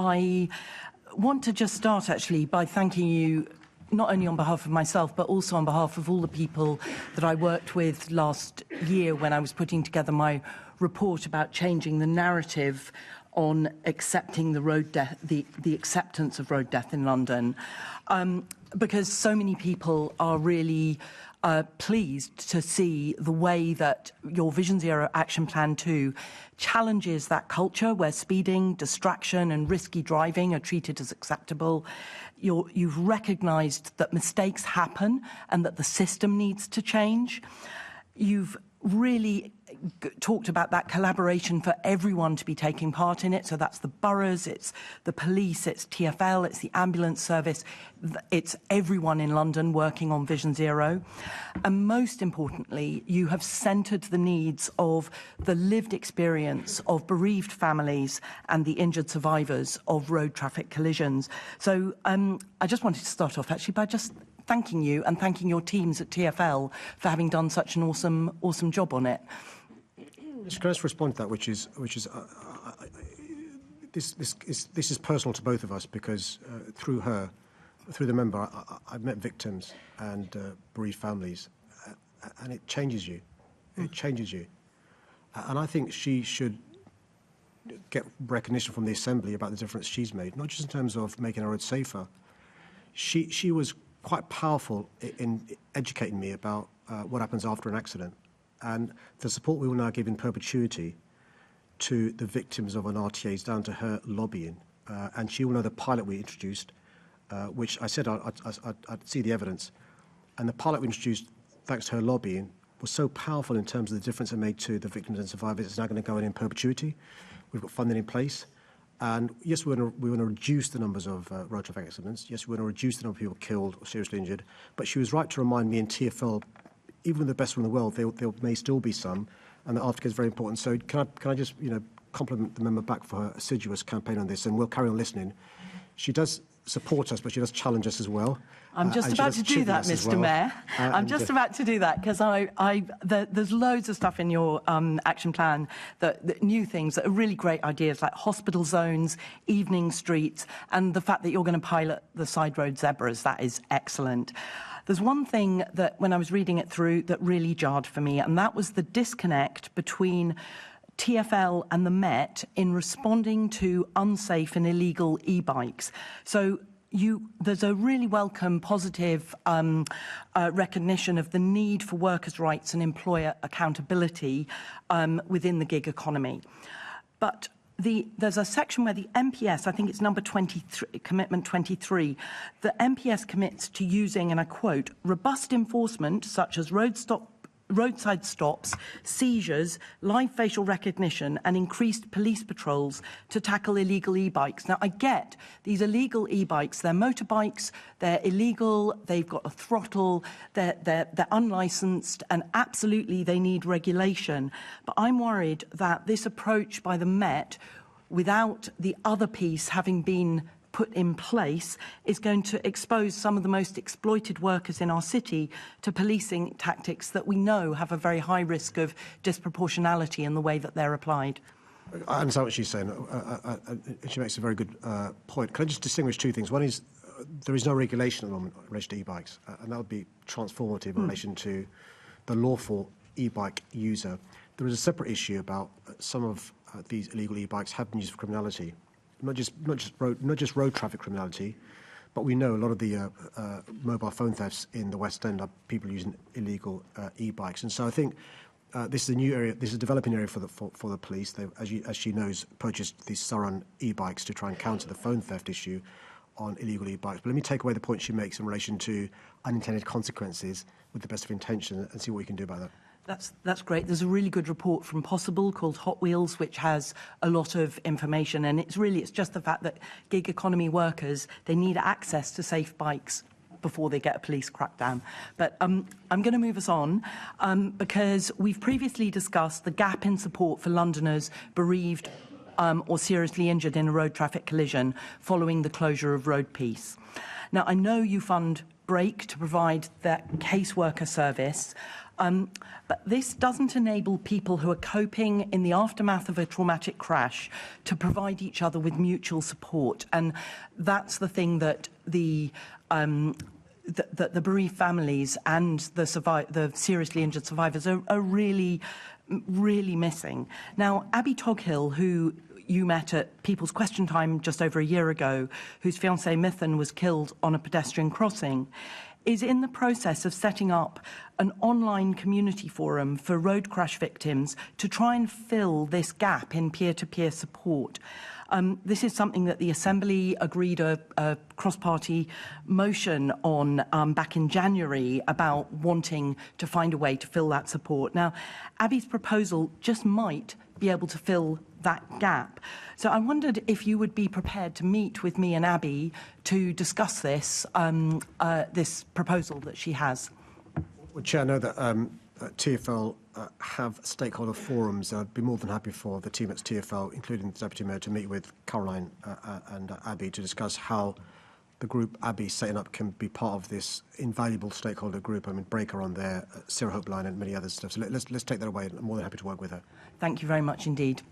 I want to just start, actually, by thanking you, not only on behalf of myself, but also on behalf of all the people that I worked with last year when I was putting together my report about changing the narrative on accepting the road death, the acceptance of road death in London, because so many people are really pleased to see the way that your Vision Zero Action Plan 2 challenges that culture where speeding, distraction and risky driving are treated as acceptable. You've recognised that mistakes happen and that the system needs to change. You've really talked about that collaboration for everyone to be taking part in it. So that's the boroughs, it's the police, it's TfL, it's the ambulance service, it's everyone in London working on Vision Zero. And most importantly, you have centred the needs of the lived experience of bereaved families and the injured survivors of road traffic collisions. So I just wanted to start off actually by just thanking you and thanking your teams at TfL for having done such an awesome job on it. Can I just respond to that, which is this is personal to both of us because through the member, I've met victims and bereaved families, and it changes you. It changes you, and I think she should get recognition from the Assembly about the difference she's made, not just in terms of making our roads safer. She was quite powerful in educating me about what happens after an accident. And the support we will now give in perpetuity to the victims of an RTA is down to her lobbying. And she will know the pilot we introduced, which I said I'd see the evidence. And the pilot we introduced, thanks to her lobbying, was so powerful in terms of the difference it made to the victims and survivors. It's now going to go in perpetuity. We've got funding in place. And yes, we want to reduce the numbers of road traffic accidents. Yes, we want to reduce the number of people killed or seriously injured. But she was right to remind me in TfL, even with the best one in the world, there may still be some, and the aftercare is very important. So can I just compliment the member back for her assiduous campaign on this, and we'll carry on listening. She does support us, but she does challenge us as well. I'm just about to do that, Mr. Mayor. I'm just about to do that because there's loads of stuff in your action plan, that new things that are really great ideas, like hospital zones, evening streets, and the fact that you're going to pilot the side road zebras. That is excellent. There's one thing that, when I was reading it through, that really jarred for me, and that was the disconnect between TfL and the Met in responding to unsafe and illegal e-bikes. So there's a really welcome, positive recognition of the need for workers' rights and employer accountability within the gig economy. But there's a section where the MPS, I think it's number 23, commitment 23, the MPS commits to using, and I quote, robust enforcement such as roadside stops, seizures, live facial recognition and increased police patrols to tackle illegal e-bikes. Now, I get these illegal e-bikes, they're motorbikes, they're illegal, they've got a throttle, they're unlicensed, and absolutely they need regulation. But I'm worried that this approach by the Met, without the other piece having been put in place, is going to expose some of the most exploited workers in our city to policing tactics that we know have a very high risk of disproportionality in the way that they're applied. I understand what she's saying. She makes a very good point. Can I just distinguish two things? One is there is no regulation at the moment in relation to e-bikes, and that would be transformative in relation to the lawful e-bike user. There is a separate issue about some of these illegal e-bikes have been used for criminality. Not just road traffic criminality, but we know a lot of the mobile phone thefts in the West End are people using illegal e-bikes, and so I think this is a new area. This is a developing area for the police. They, as she knows, purchased these Surron e-bikes to try and counter the phone theft issue on illegal e-bikes. But let me take away the point she makes in relation to unintended consequences with the best of intention and see what we can do about that. That's great. There's a really good report from Possible called Hot Wheels, which has a lot of information, and it's just the fact that gig economy workers, they need access to safe bikes before they get a police crackdown. But I'm going to move us on because we've previously discussed the gap in support for Londoners bereaved or seriously injured in a road traffic collision following the closure of Road Peace. Now, I know you fund Break to provide that caseworker service, but this doesn't enable people who are coping in the aftermath of a traumatic crash to provide each other with mutual support. And that's the thing that the bereaved families and the seriously injured survivors are really missing. Now, Abby Toghill, who you met at People's Question Time just over a year ago, whose fiancé Mithan was killed on a pedestrian crossing, is in the process of setting up an online community forum for road crash victims to try and fill this gap in peer-to-peer support. This is something that the Assembly agreed a cross-party motion on back in January about wanting to find a way to fill that support. Now, Abby's proposal just might be able to fill that gap. So I wondered if you would be prepared to meet with me and Abby to discuss this, this proposal that she has. Well, Chair, I know that TfL have stakeholder forums. I'd be more than happy for the team at TfL, including the Deputy Mayor, to meet with Caroline and Abby to discuss how the group Abby's setting up can be part of this invaluable stakeholder group. I mean, Breaker on there, Sarah Hopeline and many other stuff. So let's take that away. I'm more than happy to work with her. Thank you very much indeed.